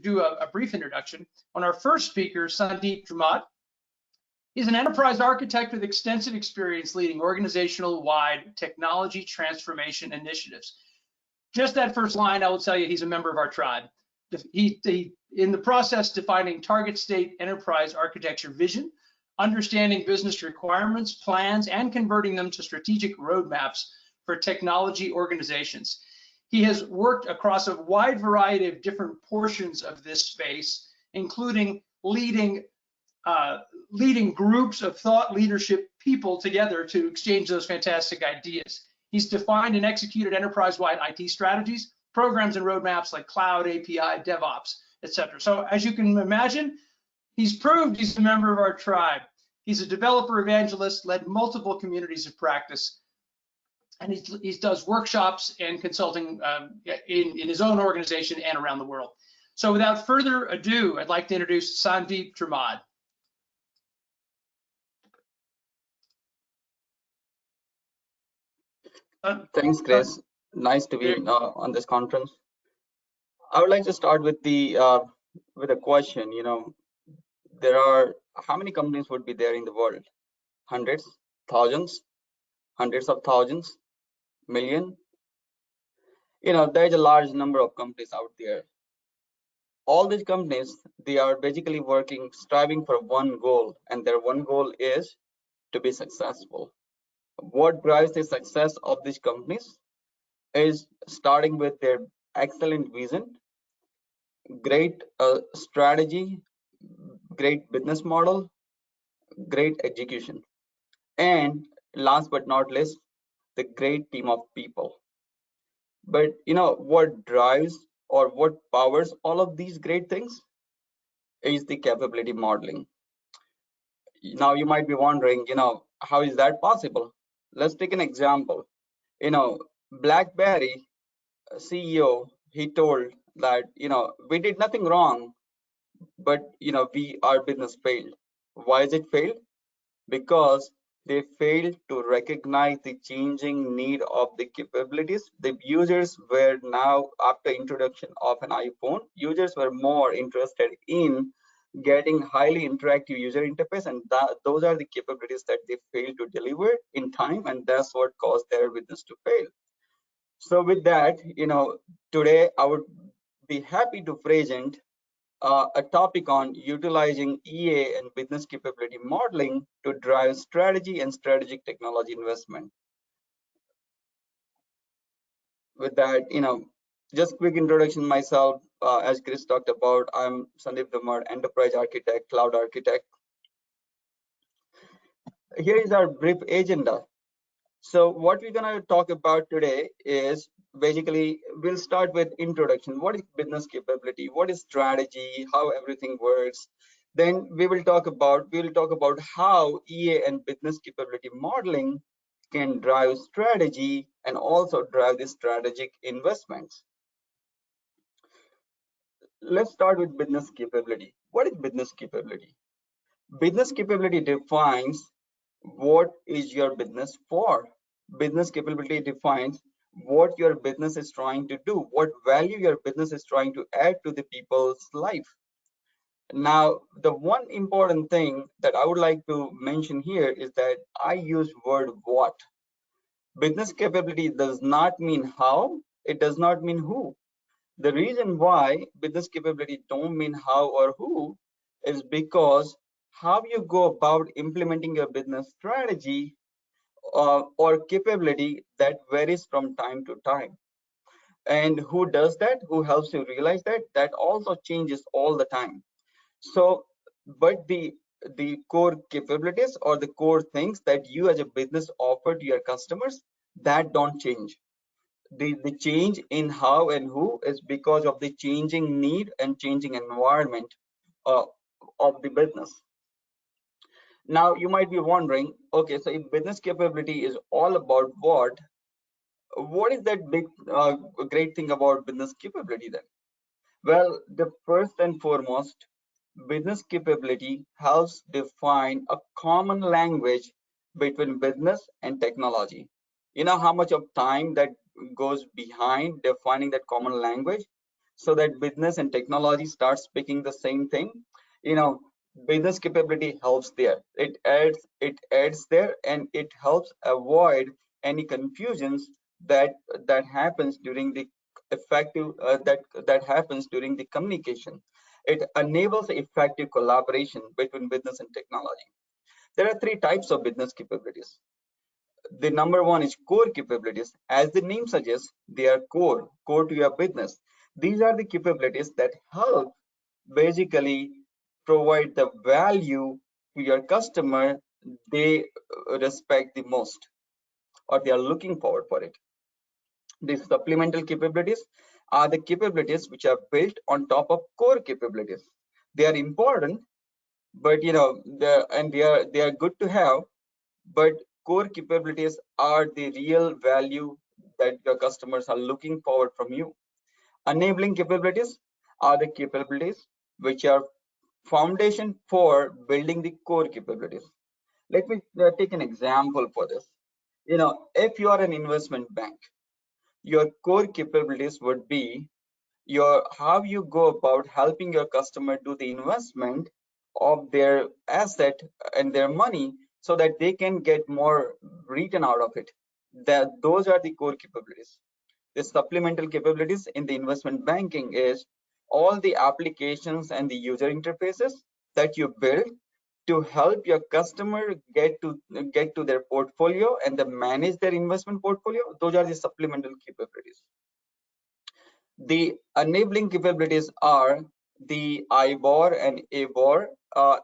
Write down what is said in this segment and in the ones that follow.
do a brief introduction on our first speaker, Sandip Dhummad. He's an enterprise architect with extensive experience leading organizational-wide technology transformation initiatives. Just that first line, I will tell you, he's a member of our tribe. He in the process, defining target state enterprise architecture vision, understanding business requirements, plans, and converting them to strategic roadmaps for technology organizations. He has worked across a wide variety of different portions of this space, including leading groups of thought leadership people together to exchange those fantastic ideas. He's defined and executed enterprise-wide IT strategies, programs and roadmaps like cloud, API, DevOps, etc. So as you can imagine, he's proved he's a member of our tribe. He's a developer evangelist, led multiple communities of practice, and he does workshops and consulting in his own organization and around the world. So without further ado, I'd like to introduce Sandip Dhummad. Thanks, Chris. Nice to be on this conference. I would like to start with a question. You know, there are how many companies would be there in the world? Hundreds, thousands, hundreds of thousands, million? You know, there's a large number of companies out there. All these companies, they are basically working, striving for one goal, and their one goal is to be successful. What drives the success of these companies is starting with their excellent vision, great strategy, great business model, great execution, and last but not least, the great team of people. But you know what drives or what powers all of these great things is the capability modeling. Now you might be wondering, you know, how is that possible? Let's take an example. You know, BlackBerry CEO, he told that, you know, we did nothing wrong, but you know, our business failed. Why is it failed? Because they failed to recognize the changing need of the capabilities. The users were now, after introduction of an iPhone, users were more interested in getting highly interactive user interface, and those are the capabilities that they failed to deliver in time, and that's what caused their business to fail. So with that, you know, today I would be happy to present a topic on utilizing EA and business capability modeling to drive strategy and strategic technology investment. With that, you know, just quick introduction myself. As Chris talked about, I'm Sandip Dhummad, enterprise architect, cloud architect. Here is our brief agenda. So what we're going to talk about today is basically, we'll start with introduction. What is business capability? What is strategy? How everything works? Then we'll talk about how EA and business capability modeling can drive strategy and also drive the strategic investments. Let's start with business capability. What is business capability? Business capability defines what is your business for. Business capability defines what your business is trying to do, what value your business is trying to add to the people's life. Now, the one important thing that I would like to mention here is that I use word what. Business capability does not mean how, it does not mean who. The reason why business capability don't mean how or who is because how you go about implementing your business strategy or capability, that varies from time to time. And who does that? Who helps you realize that? That also changes all the time. So, but the core capabilities or the core things that you as a business offer to your customers, that don't change. The change in how and who is because of the changing need and changing environment of the business. Now you might be wondering, okay, so if business capability is all about what is that big great thing about business capability then? Well, the first and foremost, business capability helps define a common language between business and technology. You know how much of time that goes behind defining that common language? so that business and technology start speaking the same thing. You know, business capability helps there. It adds there, and it helps avoid any confusions that happens during the effective that happens during the communication. It enables effective collaboration between business and technology. There are three types of business capabilities. The number one is core capabilities. As the name suggests, they are core to your business. These are the capabilities that help basically provide the value to your customer they respect the most, or they are looking forward for it. These supplemental capabilities are the capabilities which are built on top of core capabilities. They are important, but they are good to have, but core capabilities are the real value that your customers are looking forward from you. Enabling capabilities are the capabilities which are foundation for building the core capabilities. Let me take an example for this. If you are an investment bank, your core capabilities would be your how you go about helping your customer do the investment of their asset and their money so that they can get more return out of it. Those are the core capabilities. The supplemental capabilities in the investment banking is all the applications and the user interfaces that you build to help your customer get to their portfolio and then manage their investment portfolio. Those are the supplemental capabilities. The enabling capabilities are the IBOR and ABOR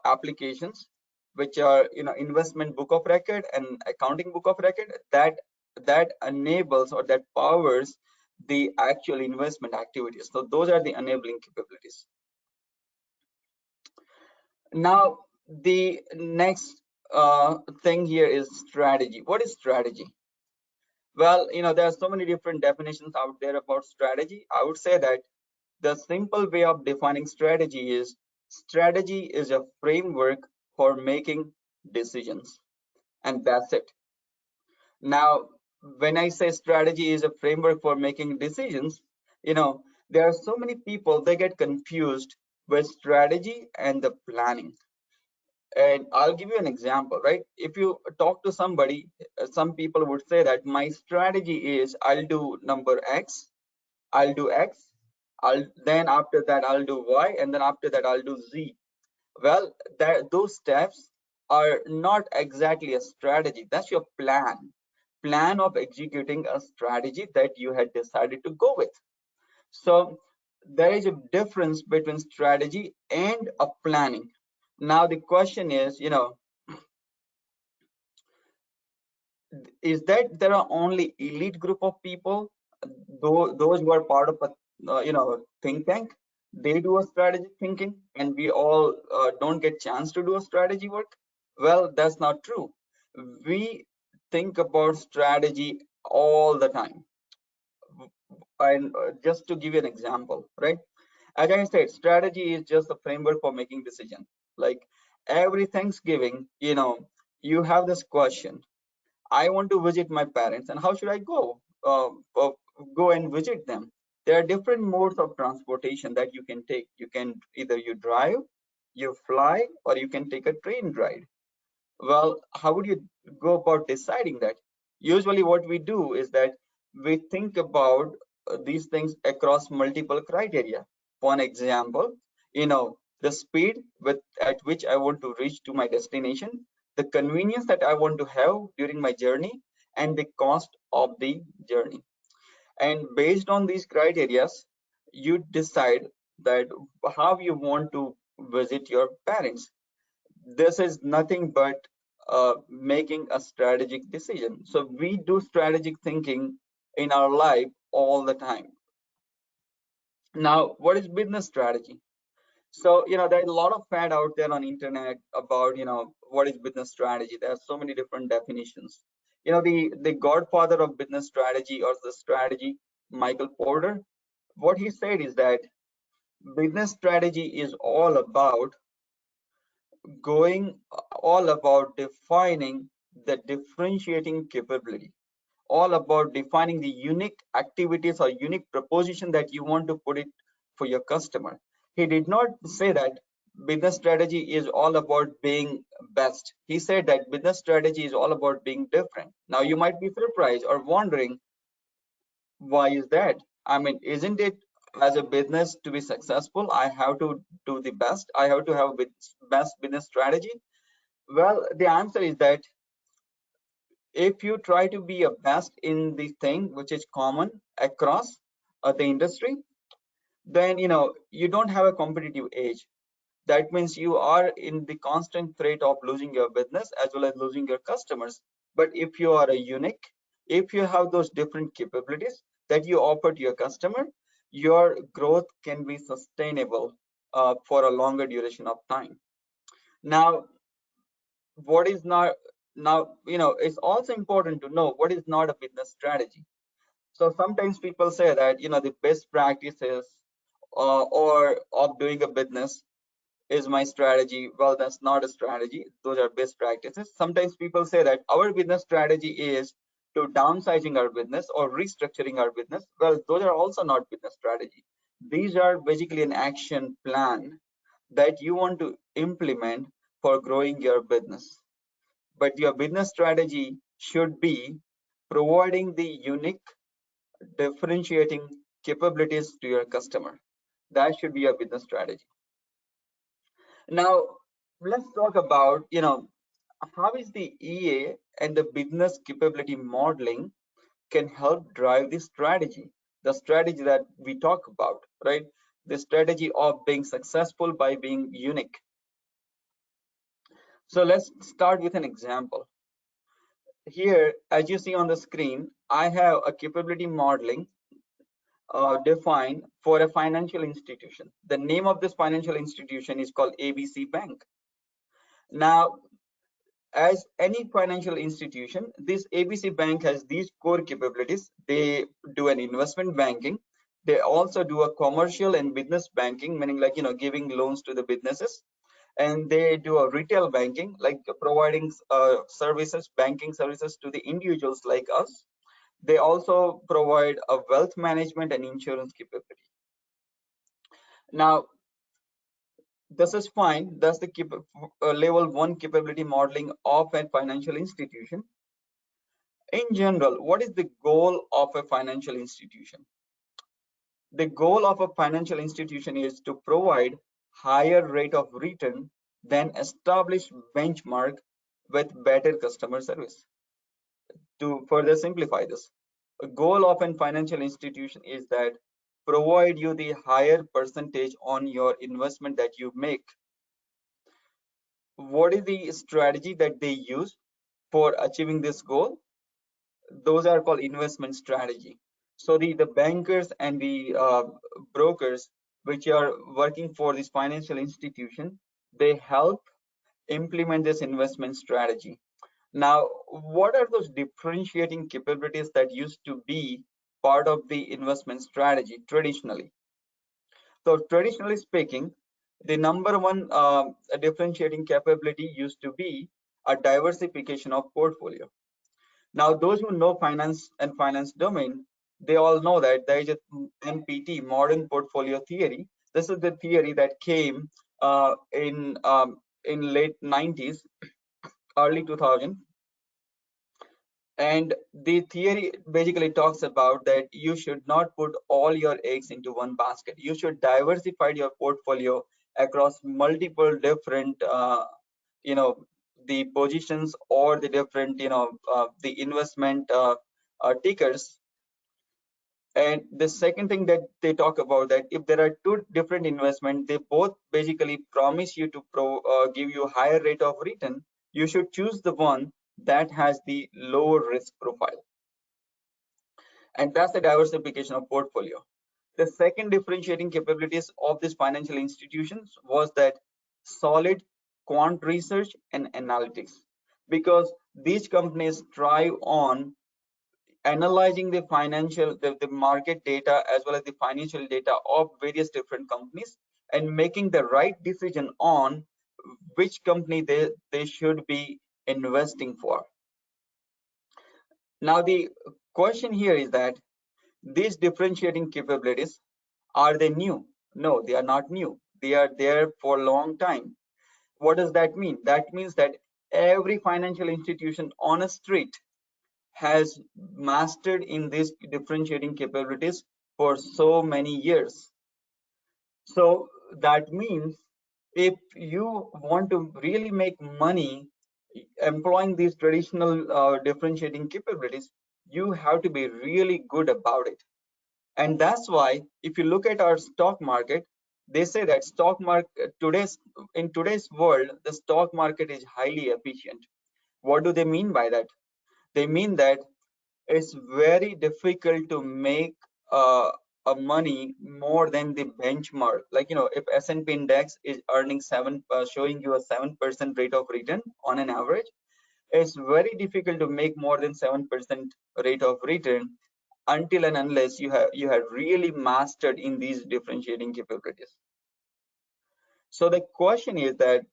applications, which are investment book of record and accounting book of record that enables or that powers the actual investment activities. So those are the enabling capabilities. Now the next thing here is strategy. What is strategy? Well, there are so many different definitions out there about strategy. I would say that the simple way of defining strategy is a framework for making decisions, and that's it. Now, when I say strategy is a framework for making decisions, there are so many people, they get confused with strategy and the planning. And I'll give you an example, right? If you talk to somebody, some people would say that my strategy is I'll do number X, I'll do X, then after that I'll do Y, and then after that I'll do Z. Well, those steps are not exactly a strategy. That's your plan of executing a strategy that you had decided to go with. So there is a difference between strategy and a planning. Now the question is, is that there are only elite group of people, those who are part of a think tank, they do a strategic thinking, and we all don't get chance to do a strategy work? Well, that's not true. We think about strategy all the time. And just to give you an example, right? As I said, strategy is just a framework for making decision. Like every Thanksgiving, you have this question: I want to visit my parents, and how should I go? Go and visit them. There are different modes of transportation that you can take. You can either you drive, you fly, or you can take a train ride. Well, how would you go about deciding that? Usually what we do is that we think about these things across multiple criteria. For example, the speed at which I want to reach to my destination, the convenience that I want to have during my journey, and the cost of the journey. And based on these criteria, you decide that how you want to visit your parents. This is nothing but making a strategic decision. So we do strategic thinking in our life all the time. Now, what is business strategy? So, there's a lot of fad out there on internet about, what is business strategy. There are so many different definitions. The godfather of business strategy, or the strategy, Michael Porter, what he said is that business strategy is all about defining the differentiating capability, all about defining the unique activities or unique proposition that you want to put it for your customer. He did not say that business strategy is all about being best. He said that business strategy is all about being different. Now you might be surprised or wondering, why is that? I mean, isn't it, as a business to be successful, I have to do the best? I have to have best business strategy? Well, the answer is that if you try to be a best in the thing which is common across the industry, then you don't have a competitive edge. That means you are in the constant threat of losing your business as well as losing your customers. But if you are a unique, if you have those different capabilities that you offer to your customer, your growth can be sustainable for a longer duration of time. Now, what is not, now it's also important to know what is not a business strategy. So sometimes people say that the best practices or of doing a business is my strategy. Well, that's not a strategy. Those are best practices. Sometimes people say that our business strategy is to downsizing our business or restructuring our business. Well, those are also not business strategy. These are basically an action plan that you want to implement for growing your business. But your business strategy should be providing the unique differentiating capabilities to your customer. That should be your business strategy. Now, let's talk about, how is the EA and the business capability modeling can help drive the strategy that we talk about, right? The strategy of being successful by being unique. So let's start with an example. Here, as you see on the screen, I have a capability modeling defined for a financial institution. The name of this financial institution is called ABC Bank. Now, as any financial institution, this ABC Bank has these core capabilities. They do an investment banking. They also do a commercial and business banking, meaning like, giving loans to the businesses. And they do a retail banking, like providing services, banking services to the individuals like us. They also provide a wealth management and insurance capability. Now, this is fine. That's the level 1 capability modeling of a financial institution. In general, what is the goal of a financial institution? The goal of a financial institution is to provide higher rate of return than established benchmark with better customer service. To further simplify this, a goal of a financial institution is that provide you the higher percentage on your investment that you make. What is the strategy that they use for achieving this goal? Those are called investment strategy. So the bankers and the brokers which are working for this financial institution, they help implement this investment strategy. Now, what are those differentiating capabilities that used to be part of the investment strategy traditionally? So traditionally speaking, the number one differentiating capability used to be a diversification of portfolio. Now, those who know finance and finance domain, they all know that there is a MPT, modern portfolio theory. This is the theory that came in late 90s, early 2000. And the theory basically talks about that you should not put all your eggs into one basket. You should diversify your portfolio across multiple different, the positions or the different, the investment tickers. And the second thing that they talk about, that if there are two different investments, they both basically promise you to give you higher rate of return, you should choose the one that has the lower risk profile. And that's the diversification of portfolio. The second differentiating capabilities of these financial institutions was that solid quant research and analytics, because these companies thrive on analyzing the the market data as well as the financial data of various different companies and making the right decision on which company they should be investing for. Now, the question here is that these differentiating capabilities, are they new? No, they are not new. They are there for a long time. What does that mean? That means that every financial institution on a street has mastered in these differentiating capabilities for so many years. So that means if you want to really make money employing these traditional differentiating capabilities, you have to be really good about it. And that's why if you look at our stock market, they say that stock market in today's world, the stock market is highly efficient. What do they mean by that? They mean that it's very difficult to make a money more than the benchmark. Like, if S&P index is earning showing you a 7% rate of return on an average, it's very difficult to make more than 7% rate of return until and unless you have really mastered in these differentiating capabilities. So the question is that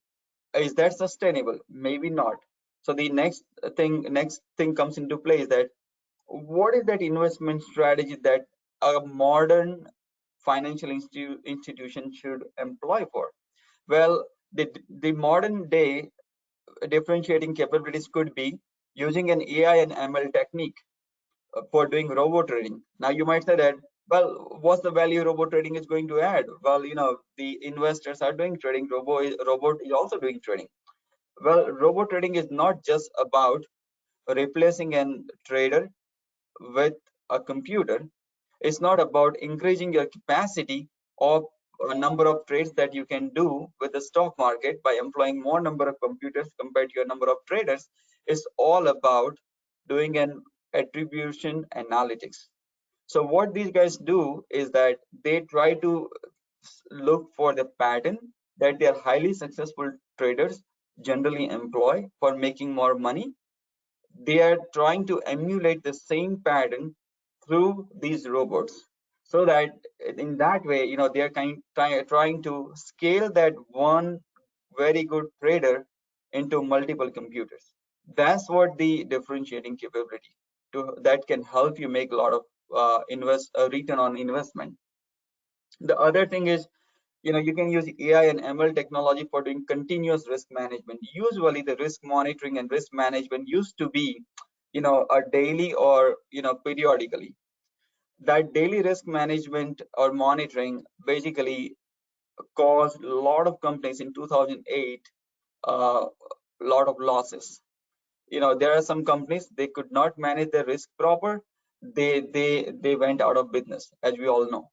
sustainable? Maybe not. So the next thing comes into play is that what is that investment strategy that a modern financial institution should employ for? Well, the modern day differentiating capabilities could be using an AI and ML technique for doing robo trading. Now you might say that, well, what's the value robo trading is going to add? Well, the investors are doing trading. Robot is also doing trading. Well, robo trading is not just about replacing an trader with a computer. It's not about increasing your capacity of a number of trades that you can do with the stock market by employing more number of computers compared to your number of traders. It's all about doing an attribution analytics. So what these guys do is that they try to look for the pattern that their highly successful traders generally employ for making more money. They are trying to emulate the same pattern through these robots, so that in that way, they are trying to scale that one very good trader into multiple computers. That's what the differentiating capability that can help you make a lot of return on investment. The other thing is, you can use AI and ML technology for doing continuous risk management. Usually the risk monitoring and risk management used to be a daily or periodically. That daily risk management or monitoring basically caused a lot of companies in 2008 a lot of losses. There are some companies, they could not manage their risk proper. They went out of business, as we all know.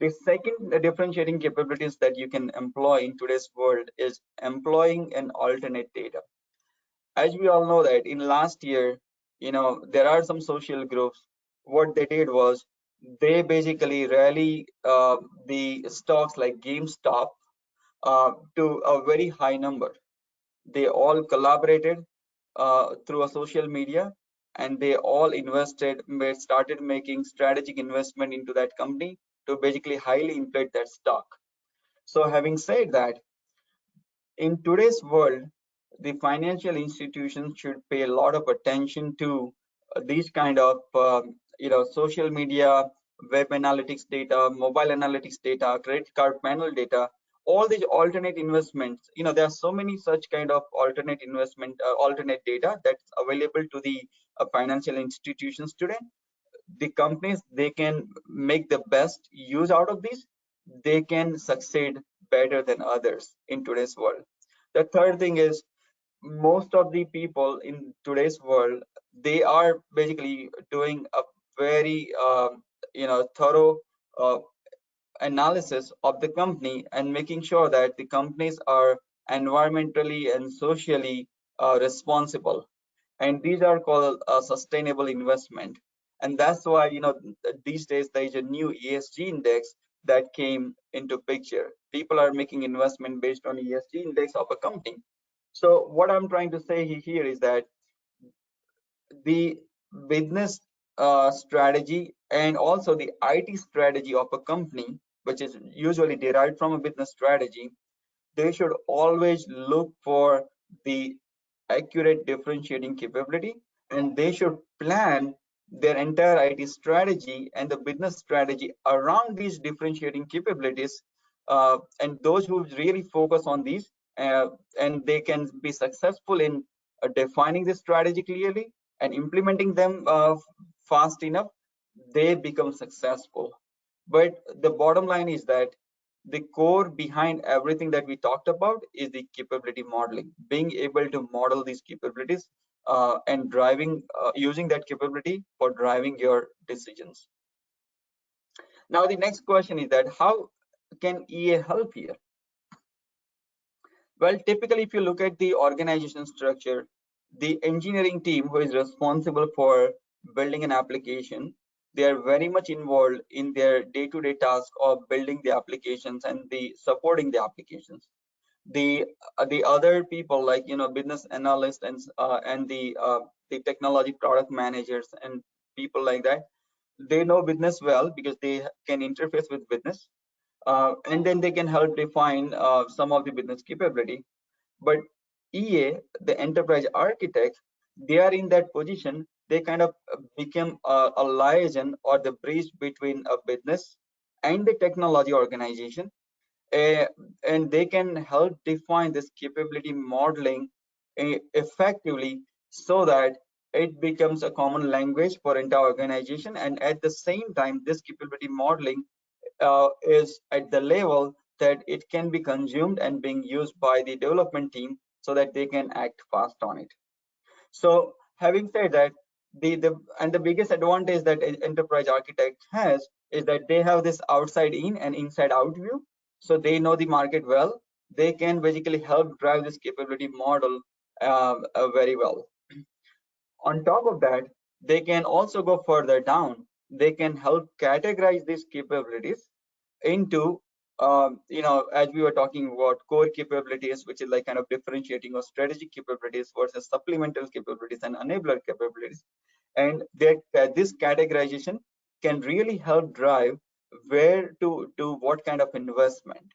The second differentiating capabilities that you can employ in today's world is employing an alternate data. As we all know that in last year, there are some social groups. What they did was they basically rally the stocks like GameStop to a very high number. They all collaborated through a social media, and they all started making strategic investment into that company to basically highly inflate that stock. So having said that, in today's world, the financial institutions should pay a lot of attention to these kind of social media, web analytics data, mobile analytics data, credit card panel data, all these alternate investments. There are so many such kind of alternate investment, alternate data that's available to the financial institutions today. The companies, they can make the best use out of these. They can succeed better than others in today's world. The third thing is, most of the people in today's world, they are basically doing a very thorough uh, analysis of the company and making sure that the companies are environmentally and socially responsible, and these are called sustainable investment. And that's why these days there is a new ESG index that came into picture. People are making investment based on ESG index of a company. So what I'm trying to say here is that the business strategy and also the IT strategy of a company, which is usually derived from a business strategy, they should always look for the accurate differentiating capability, and they should plan their entire IT strategy and the business strategy around these differentiating capabilities. And those who really focus on these, and they can be successful in defining the strategy clearly and implementing them fast enough, they become successful. But the bottom line is that the core behind everything that we talked about is the capability modeling, being able to model these capabilities and driving using that capability for driving your decisions. Now the next question is that how can EA help here? Well, typically if you look at the organization structure, the engineering team who is responsible for building an application, they are very much involved in their day-to-day task of building the applications and the supporting the applications. The other people, like business analysts and the technology product managers and people like that, they know business well because they can interface with business, and then they can help define some of the business capability. But EA, the enterprise architects, they are in that position. They kind of become a liaison or the bridge between a business and the technology organization, uh, and they can help define this capability modeling effectively so that it becomes a common language for entire organization. And at the same time, this capability modeling is at the level that it can be consumed and being used by the development team so that they can act fast on it. So having said that, the biggest advantage that an enterprise architect has is that they have this outside in and inside out view. So they know the market well. They can basically help drive this capability model very well. On top of that, they can also go further down. They can help categorize these capabilities into as we were talking about core capabilities, which is like kind of differentiating or strategic capabilities versus supplemental capabilities and enabler capabilities. And that this categorization can really help drive where to do what kind of investment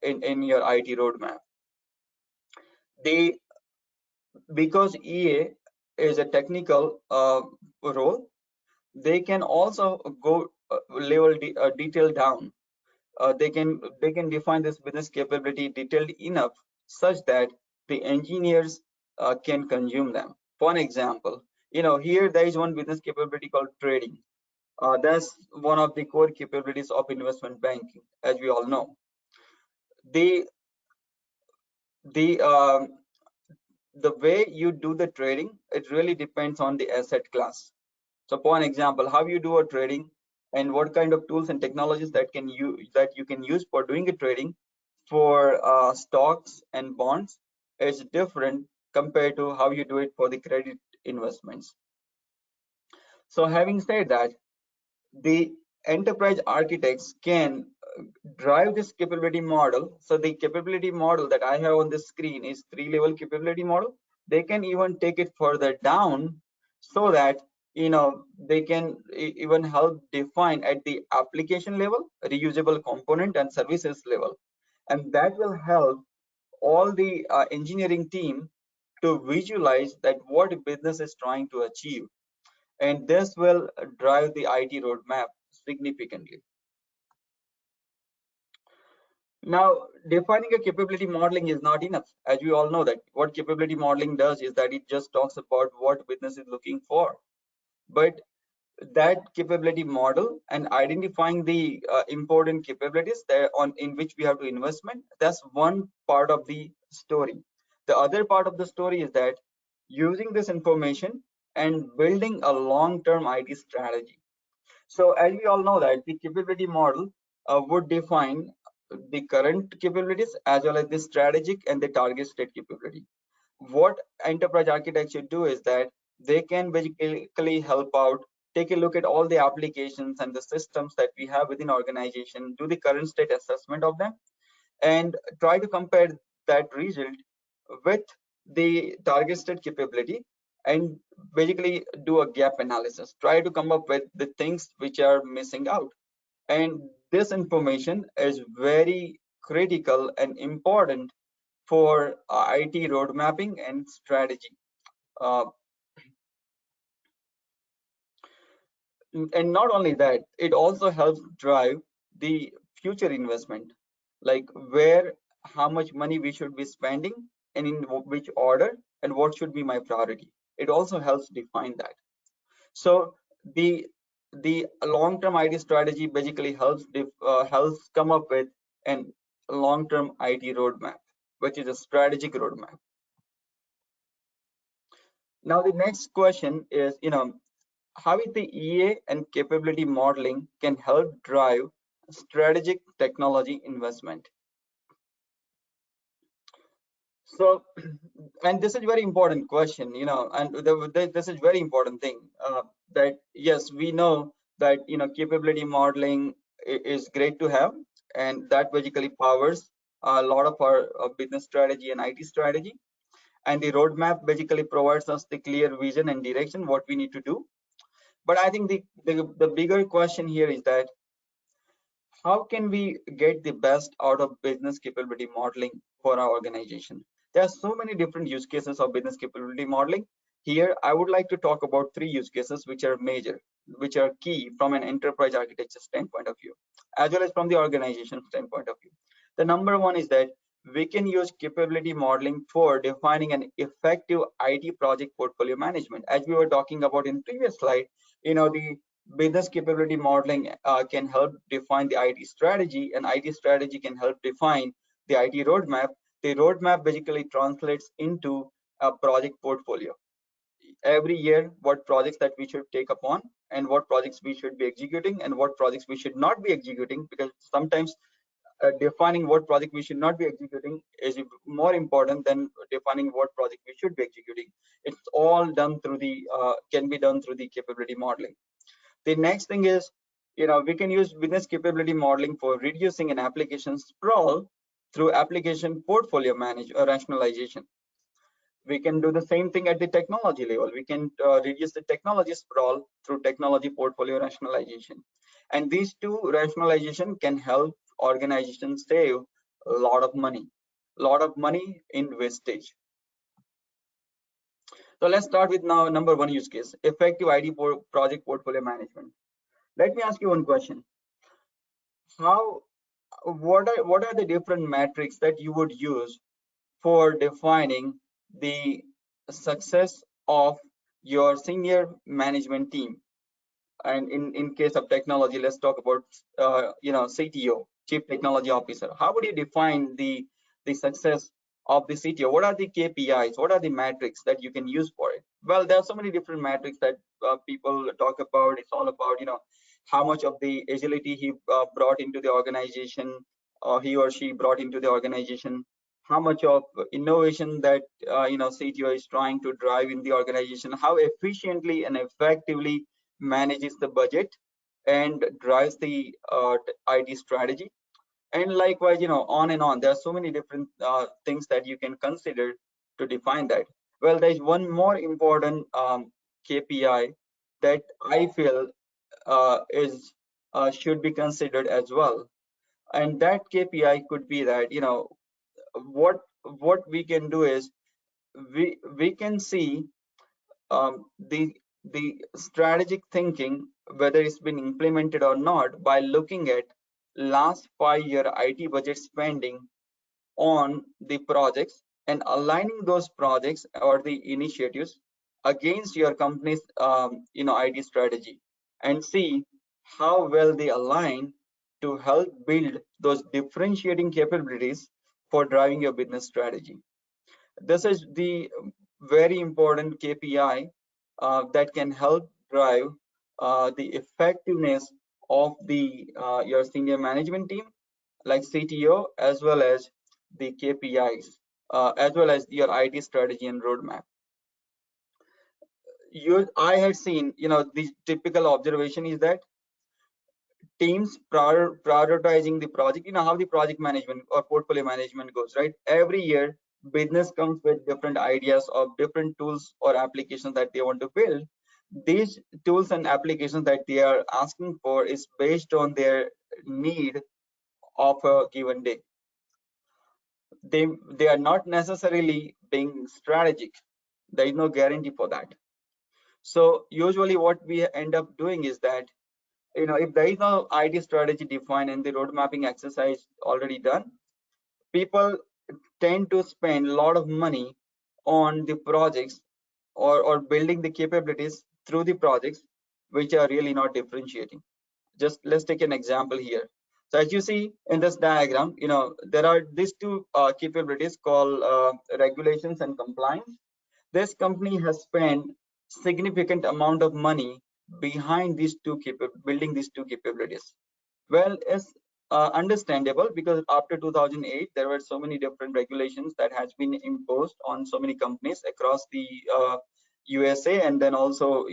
in your IT roadmap. Because EA is a technical role, they can also go level detail down. They can define this business capability detailed enough such that the engineers can consume them. For an example, here there is one business capability called trading. That's one of the core capabilities of investment banking, as we all know. The the the way you do the trading, it really depends on the asset class. So for an example, how you do a trading and what kind of tools and technologies that you can use for doing a trading for stocks and bonds is different compared to how you do it for the credit investments. So having said that, the enterprise architects can drive this capability model. So the capability model that I have on the screen is 3-level capability model. They can even take it further down so that they can even help define at the application level, reusable component and services level, and that will help all the engineering team to visualize that what business is trying to achieve, and this will drive the IT roadmap significantly. Now, defining a capability modeling is not enough. As we all know that what capability modeling does is that it just talks about what business is looking for. But that capability model and identifying the important capabilities there on in which we have to investment, that's one part of the story. The other part of the story is that using this information and building a long-term IT strategy. So as we all know that the capability model would define the current capabilities as well as the strategic and the target state capability. What enterprise architecture do is that they can basically help out, take a look at all the applications and the systems that we have within organization, do the current state assessment of them, and try to compare that result with the target state capability and basically do a gap analysis, try to come up with the things which are missing out. And this information is very critical and important for IT road mapping and strategy. Uh, And not only that, it also helps drive the future investment, like where, how much money we should be spending and in which order and what should be my priority. It also helps define that. So the long-term IT strategy basically helps come up with an long-term IT roadmap, which is a strategic roadmap. Now the next question is, how is the EA and capability modeling can help drive strategic technology investment? So, and this is very important question, and this is very important thing, that yes, we know that, capability modeling is great to have, and that basically powers a lot of our business strategy and IT strategy. And the roadmap basically provides us the clear vision and direction, what we need to do. But I think the bigger question here is that how can we get the best out of business capability modeling for our organization? There are so many different use cases of business capability modeling. Here, I would like to talk about 3 use cases which are major, which are key from an enterprise architecture standpoint of view, as well as from the organization standpoint of view. The number one is that we can use capability modeling for defining an effective IT project portfolio management. As we were talking about in previous slide, the business capability modeling can help define the IT strategy, and IT strategy can help define the IT roadmap. The roadmap basically translates into a project portfolio. Every year, what projects that we should take upon, and what projects we should be executing, and what projects we should not be executing, because sometimes defining what project we should not be executing is more important than defining what project we should be executing. It's all done through the can be done through the capability modeling. The next thing is, we can use business capability modeling for reducing an application sprawl through application portfolio rationalization. We can do the same thing at the technology level. We can reduce the technology sprawl through technology portfolio rationalization. And these two rationalization can help organizations save a lot of money in wastage. So let's start with now number one use case, effective IT project portfolio management. Let me ask you one question. What are the different metrics that you would use for defining the success of your senior management team? And in case of technology, let's talk about CTO, Chief Technology Officer. How would you define the success of the CTO? What are the KPIs? What are the metrics that you can use for it? Well, there are so many different metrics that people talk about. It's all about, how much of the agility he brought into the organization, or he or she brought into the organization, how much of innovation that CTO is trying to drive in the organization, how efficiently and effectively manages the budget and drives the IT strategy. And likewise, on and on. There are so many different things that you can consider to define that. Well, there's one more important KPI that I feel should be considered as well. And that KPI could be that, what we can do is we can see the strategic thinking, whether it's been implemented or not, by looking at last 5-year IT budget spending on the projects and aligning those projects or the initiatives against your company's IT strategy, and see how well they align to help build those differentiating capabilities for driving your business strategy. This is the very important KPI that can help drive the effectiveness of your senior management team, like CTO, as well as the KPIs, as well as your IT strategy and roadmap. I had seen, the typical observation is that teams prioritizing the project, how the project management or portfolio management goes, right? Every year, business comes with different ideas of different tools or applications that they want to build. These tools and applications that they are asking for is based on their need of a given day. They are not necessarily being strategic. There is no guarantee for that. So usually what we end up doing is that, if there is no IT strategy defined and the road mapping exercise already done, people tend to spend a lot of money on the projects, or building the capabilities through the projects, which are really not differentiating. Just let's take an example here. So as you see in this diagram, there are these two capabilities called regulations and compliance. This company has spent significant amount of money behind these building these two capabilities. Well, it's understandable, because after 2008 there were so many different regulations that has been imposed on so many companies across the USA, and then also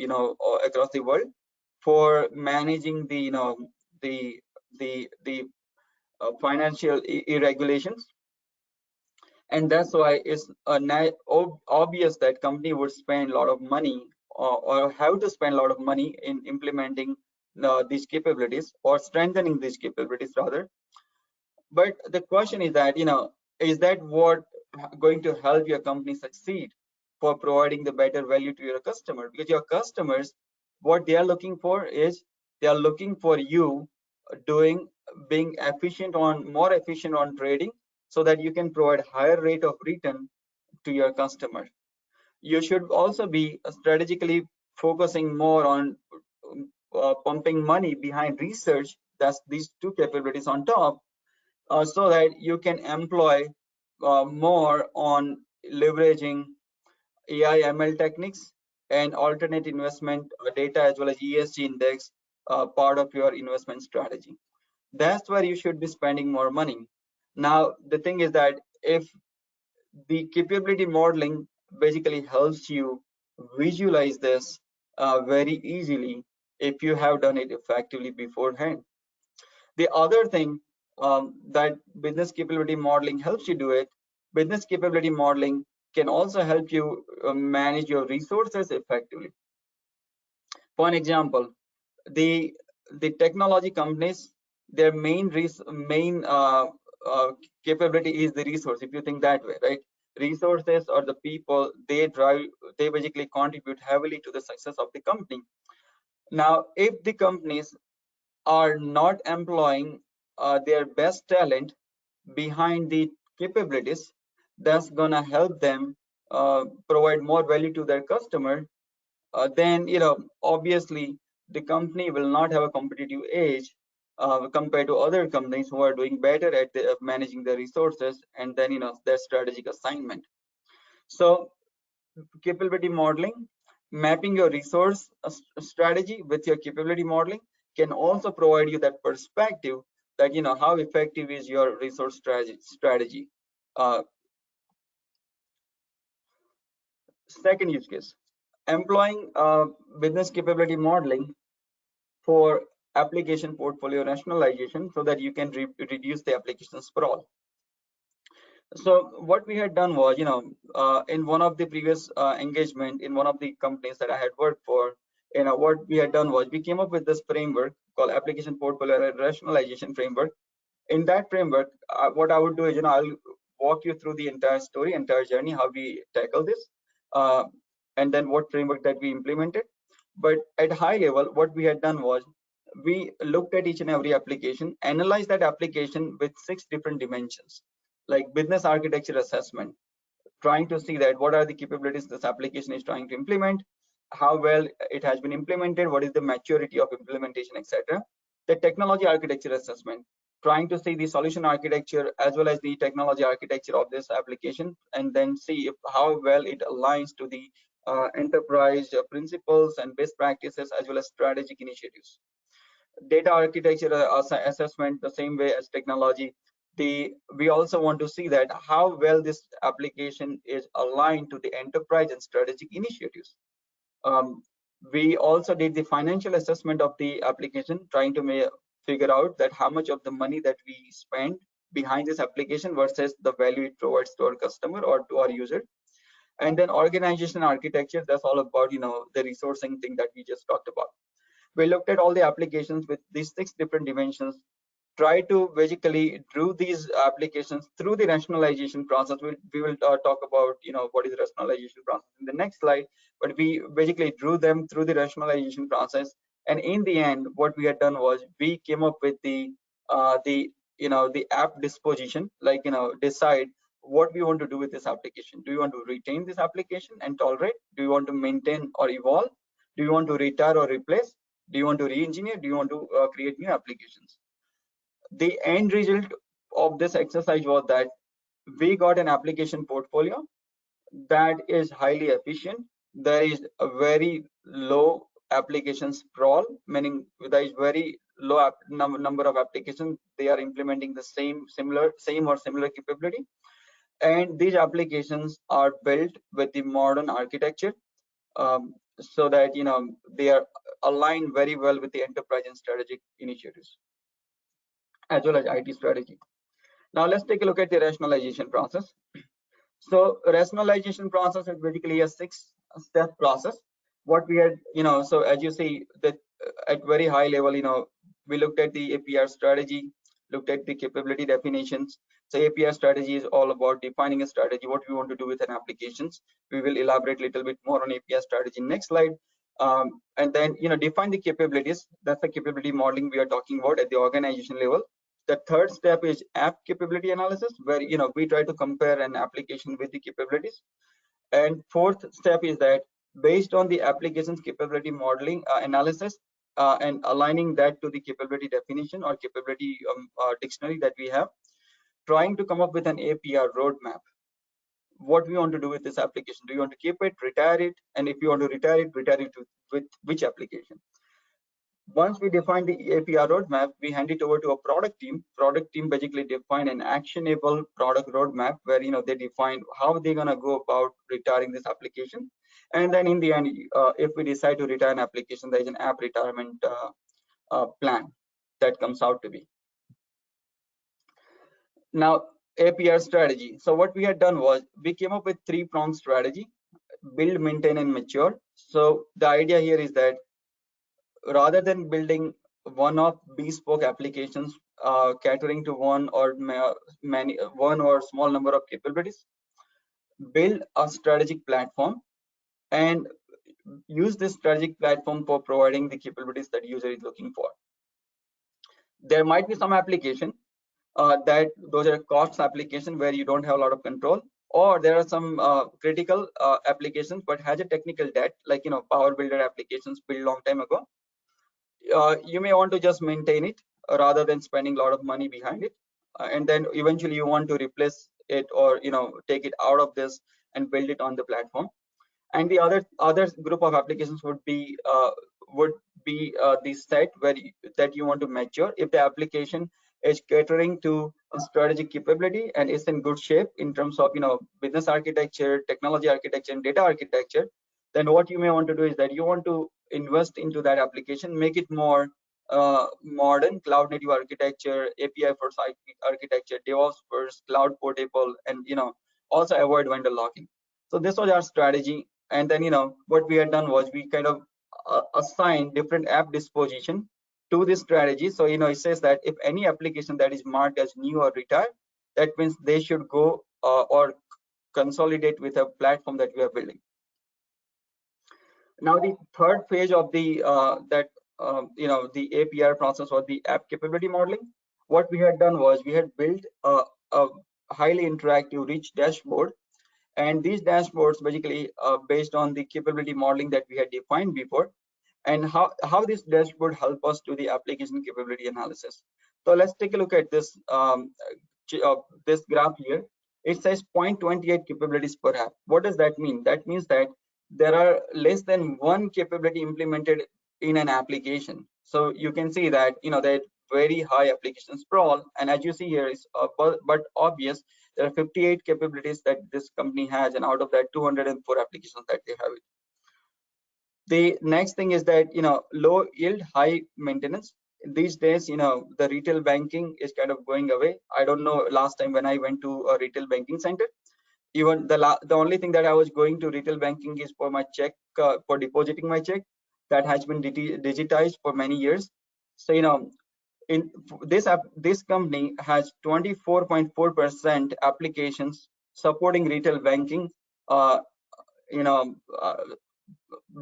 across the world, for managing the the financial irregulations. And that's why it's obvious that company would spend a lot of money, or have to spend a lot of money in implementing these capabilities, or strengthening these capabilities rather. But the question is that, is that what going to help your company succeed for providing the better value to your customer? Because your customers, what they are looking for is, they are looking for you being more efficient on trading, so that you can provide higher rate of return to your customer. You should also be strategically focusing more on pumping money behind research, that's these two capabilities on top, so that you can employ more on leveraging AI ML techniques and alternate investment data, as well as ESG index, part of your investment strategy. That's where you should be spending more money. Now the thing is that, if the capability modeling basically helps you visualize this very easily, if you have done it effectively beforehand. The other thing that business capability modeling helps you do it, business capability modeling can also help you manage your resources effectively. For an example, the technology companies, their main capability is the resource. If you think that way, right? Resources or the people, they basically contribute heavily to the success of the company. Now, if the companies are not employing their best talent behind the capabilities, that's gonna help them provide more value to their customer. Then obviously the company will not have a competitive edge compared to other companies who are doing better at managing their resources, and then their strategic assignment. So capability modeling, mapping your resource strategy with your capability modeling, can also provide you that perspective that how effective is your resource strategy. Second use case, employing business capability modeling for application portfolio rationalization, so that you can reduce the application sprawl. So what we had done was, in one of the previous engagement in one of the companies that I had worked for, what we had done was, we came up with this framework called application portfolio rationalization framework. In that framework, what I would do is, I'll walk you through the entire story, entire journey, how we tackle this, and then what framework that we implemented. But at high level, what we had done was, we looked at each and every application, analyzed that application with 6 different dimensions, like business architecture assessment, trying to see that what are the capabilities this application is trying to implement, how well it has been implemented, what is the maturity of implementation, etc. The technology architecture assessment, trying to see the solution architecture as well as the technology architecture of this application, and then see how well it aligns to the enterprise principles and best practices, as well as strategic initiatives. Data architecture assessment, the same way as technology. We also want to see that how well this application is aligned to the enterprise and strategic initiatives. We also did the financial assessment of the application, trying to figure out that how much of the money that we spend behind this application versus the value it provides to our customer or to our user. And then organization architecture, that's all about the resourcing thing that we just talked about. We looked at all the applications with these 6 different dimensions, try to basically drew these applications through the rationalization process. We will talk about what is rationalization process in the next slide, but we basically drew them through the rationalization process. And in the end, what we had done was we came up with the app disposition, like decide what we want to do with this application. Do you want to retain this application and tolerate? Do you want to maintain or evolve? Do you want to retire or replace? Do you want to re-engineer? Do you want to create new applications? The end result of this exercise was that we got an application portfolio that is highly efficient. There is a very low application sprawl, meaning there is very low number of applications. They are implementing the same or similar capability, and these applications are built with the modern architecture, so that they are aligned very well with the enterprise and strategic initiatives as well as IT strategy. Now let's take a look at the rationalization process. So rationalization process is basically a 6-step process. What we had, so as you see that at very high level, we looked at the APR strategy, looked at the capability definitions. So APR strategy is all about defining a strategy, what we want to do with an applications. We will elaborate a little bit more on APR strategy next slide. And then, define the capabilities. That's the capability modeling we are talking about at the organization level. The third step is app capability analysis, where we try to compare an application with the capabilities. And fourth step is that based on the application's capability modeling analysis and aligning that to the capability definition or capability dictionary that we have, trying to come up with an APR roadmap. What we want to do with this application? Do you want to keep it, retire it? And if you want to retire it with which application? Once we define the APR roadmap, we hand it over to a product team. Product team basically define an actionable product roadmap where they define how they're gonna go about retiring this application. And then in the end, if we decide to retire an application, there is an app retirement plan that comes out to be. Now, APR strategy. So what we had done was we came up with 3-pronged strategy: build, maintain, and mature. So the idea here is that rather than building one-off bespoke applications catering to one or small number of capabilities, build a strategic platform and use this strategic platform for providing the capabilities that user is looking for. There might be some application that those are cost application where you don't have a lot of control, or there are some critical applications but has a technical debt, like Power Builder applications built long time ago. You may want to just maintain it rather than spending a lot of money behind it, and then eventually you want to replace it or take it out of this and build it on the platform. And the other group of applications would be the set that you want to mature. If the application is catering to a strategic capability and is in good shape in terms of business architecture, technology architecture, and data architecture, then what you may want to do is that you want to invest into that application, make it more modern, cloud native architecture, API first architecture, DevOps first, cloud portable, and also avoid vendor locking. So this was our strategy. And then what we had done was we kind of assign different app disposition to this strategy. So it says that if any application that is marked as new or retired, that means they should go or consolidate with a platform that we are building. Now the third phase of the the APR process or the app capability modeling, what we had done was we had built a highly interactive rich dashboard, and these dashboards basically based on the capability modeling that we had defined before, and how this dashboard help us to the application capability analysis. So let's take a look at this this graph here. It says 0.28 capabilities per app. What does that mean? That means that there are less than one capability implemented in an application. So you can see that that very high application sprawl, and as you see here is but obvious, there are 58 capabilities that this company has, and out of that 204 applications that they have. The next thing is that low yield, high maintenance. These days the retail banking is kind of going away. I don't know last time when I went to a retail banking center, even the only thing that I was going to retail banking is for my check, for depositing my check. That has been digitized for many years. So This company has 24.4% applications supporting retail banking, uh, you know, uh,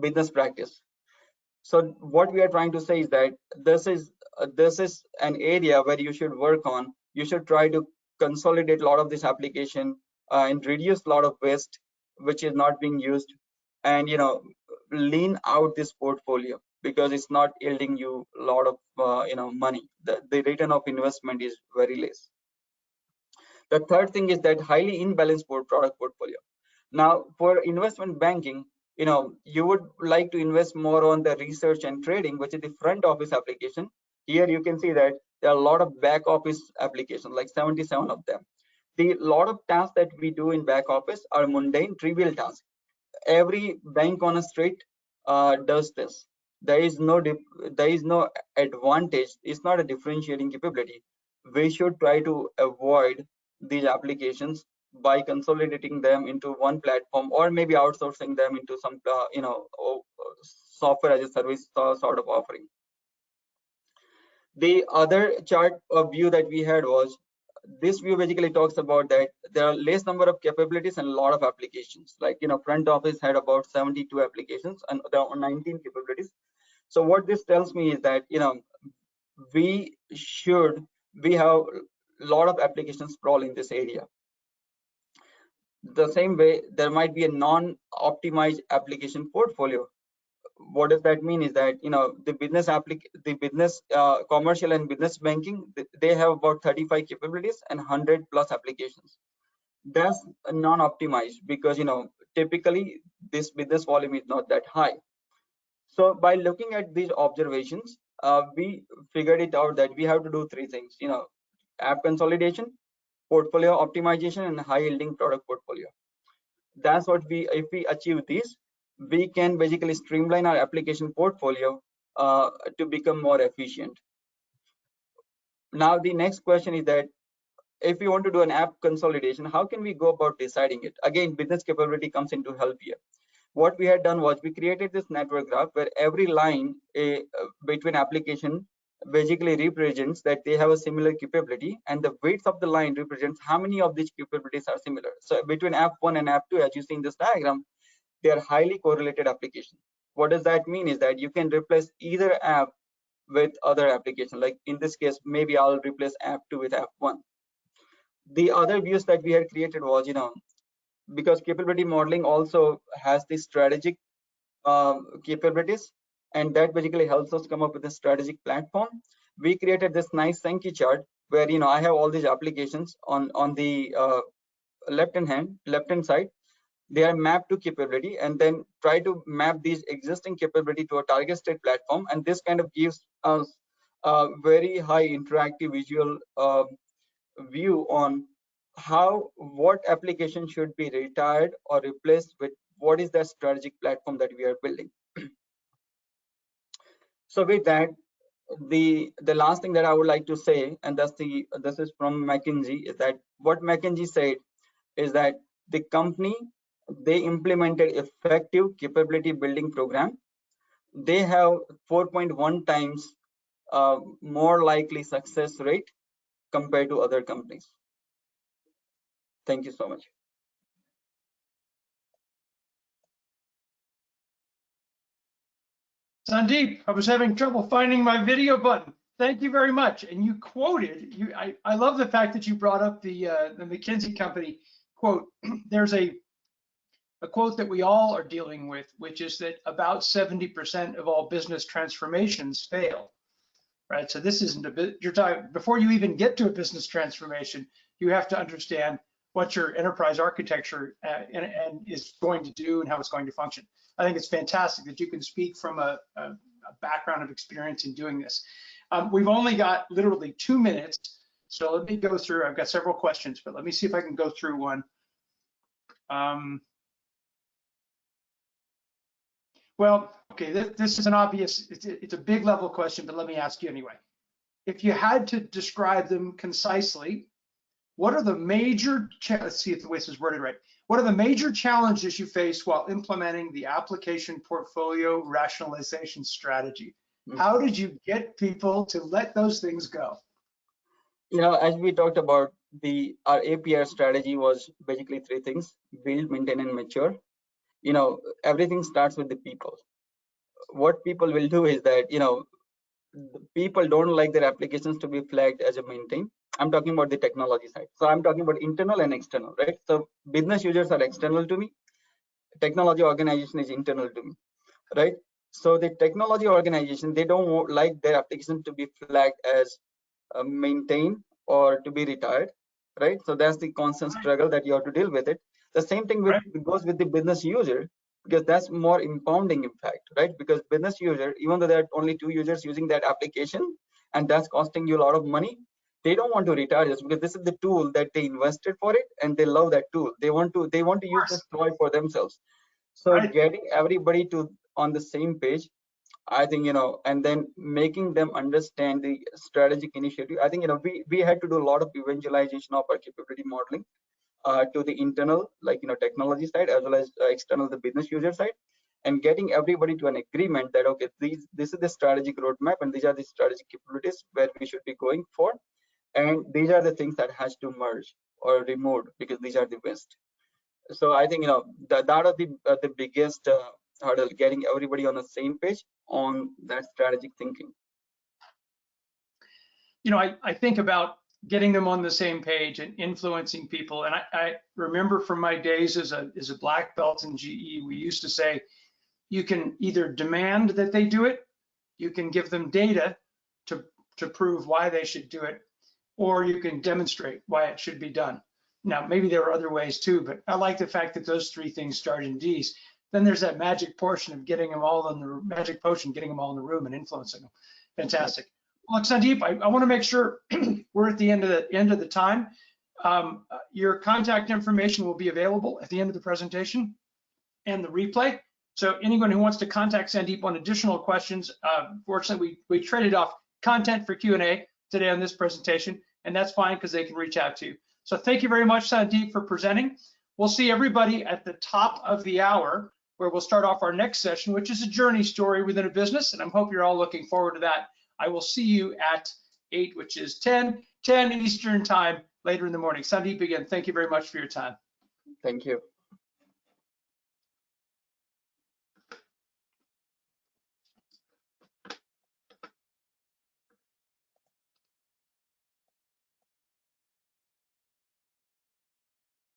business practice. So what we are trying to say is that this is an area where you should work on. You should try to consolidate a lot of this application and reduce a lot of waste which is not being used, and lean out this portfolio because it's not yielding you a lot of money. The return of investment is very less. The third thing is that highly imbalanced product portfolio. Now, for investment banking, you would like to invest more on the research and trading, which is the front office application. Here you can see that there are a lot of back office applications, like 77 of them. The lot of tasks that we do in back office are mundane, trivial tasks. Every bank on a street does this. There is no advantage. It's not a differentiating capability. We should try to avoid these applications by consolidating them into one platform, or maybe outsourcing them into some software as a service sort of offering. The other chart view that we had was, this view basically talks about that there are less number of capabilities and a lot of applications. Like, front office had about 72 applications and there are 19 capabilities. So what this tells me is that we have a lot of applications sprawl in this area. The same way, there might be a non-optimized application portfolio. What does that mean is that the business commercial and business banking, they have about 35 capabilities and 100 plus applications. That's non-optimized because typically this business volume is not that high. So by looking at these observations, we figured it out that we have to do three things: app consolidation, portfolio optimization, and high yielding product portfolio. That's what if we achieve these, we can basically streamline our application portfolio to become more efficient. Now, the next question is that if we want to do an app consolidation, how can we go about deciding it? Again, business capability comes into help here. What we had done was we created this network graph where every line between application basically represents that they have a similar capability, and the weights of the line represents how many of these capabilities are similar. So between app 1 and app 2, as you see in this diagram, they are highly correlated applications. What does that mean is that you can replace either app with other application. Like in this case, maybe I'll replace app 2 with app 1. The other views that we had created was, because capability modeling also has the strategic capabilities, and that basically helps us come up with a strategic platform. We created this nice Sankey chart where I have all these applications on the left hand side. They are mapped to capability, and then try to map these existing capability to a target state platform, and this kind of gives us a very high interactive visual view on what application should be retired or replaced with what is the strategic platform that we are building. So with that, the last thing that I would like to say, and this is from McKinsey, is that what McKinsey said is that the company, they implemented effective capability building program. They have 4.1 times more likely success rate compared to other companies. Thank you so much. Sandip, I was having trouble finding my video button. Thank you very much. And you quoted, I love the fact that you brought up the McKinsey company quote. There's a quote that we all are dealing with, which is that about 70% of all business transformations fail, right? So this isn't a bit, you're talking, before you even get to a business transformation, you have to understand what your enterprise architecture and is going to do and how it's going to function. I think it's fantastic that you can speak from a background of experience in doing this. We've only got literally 2 minutes, so let me go through. I've got several questions, but let me see if I can go through one. Well, okay, this is an obvious, it's a big level question, but let me ask you anyway. If you had to describe them concisely, what are the major, let's see if the way this is worded right. What are the major challenges you face while implementing the application portfolio rationalization strategy? How did you get people to let those things go? As we talked about, our APR strategy was basically three things: build, maintain, and mature. Everything starts with the people. What people will do is that, people don't like their applications to be flagged as a maintain. I'm talking about the technology side. So I'm talking about internal and external, right? So business users are external to me. Technology organization is internal to me, right? So the technology organization, they don't like their application to be flagged as maintain or to be retired, right? So that's the constant struggle that you have to deal with it. The same thing goes with the business user, because that's more impounding, in fact, right? Because business user, even though there are only 2 users using that application and that's costing you a lot of money, they don't want to retire just because this is the tool that they invested for it and they love that tool. They want to use this toy for themselves. So getting everybody to on the same page, I think, and then making them understand the strategic initiative. I think, we had to do a lot of evangelization of our capability modeling to the internal, like, technology side, as well as external, the business user side, and getting everybody to an agreement that, okay, this is the strategic roadmap and these are the strategic capabilities where we should be going for. And these are the things that has to merge or removed because these are the best. So I think, that are the biggest hurdle, getting everybody on the same page on that strategic thinking. I think about getting them on the same page and influencing people. And I remember from my days as a black belt in GE, we used to say, you can either demand that they do it, you can give them data to prove why they should do it, or you can demonstrate why it should be done. Now, maybe there are other ways too, but I like the fact that those three things start in D's. Then there's that magic portion of getting them all in the magic potion, getting them all in the room and influencing them. Fantastic. Well, Sandip, I want to make sure we're at the end of the time. Your contact information will be available at the end of the presentation and the replay. So anyone who wants to contact Sandip on additional questions, fortunately, we traded off content for Q&A today on this presentation, and that's fine because they can reach out to you. So thank you very much, Sandip, for presenting. We'll see everybody at the top of the hour, where we'll start off our next session, which is a journey story within a business, and I hope you're all looking forward to that. I will see you at 8, which is 10 Eastern time later in the morning. Sandip, again, thank you very much for your time. Thank you.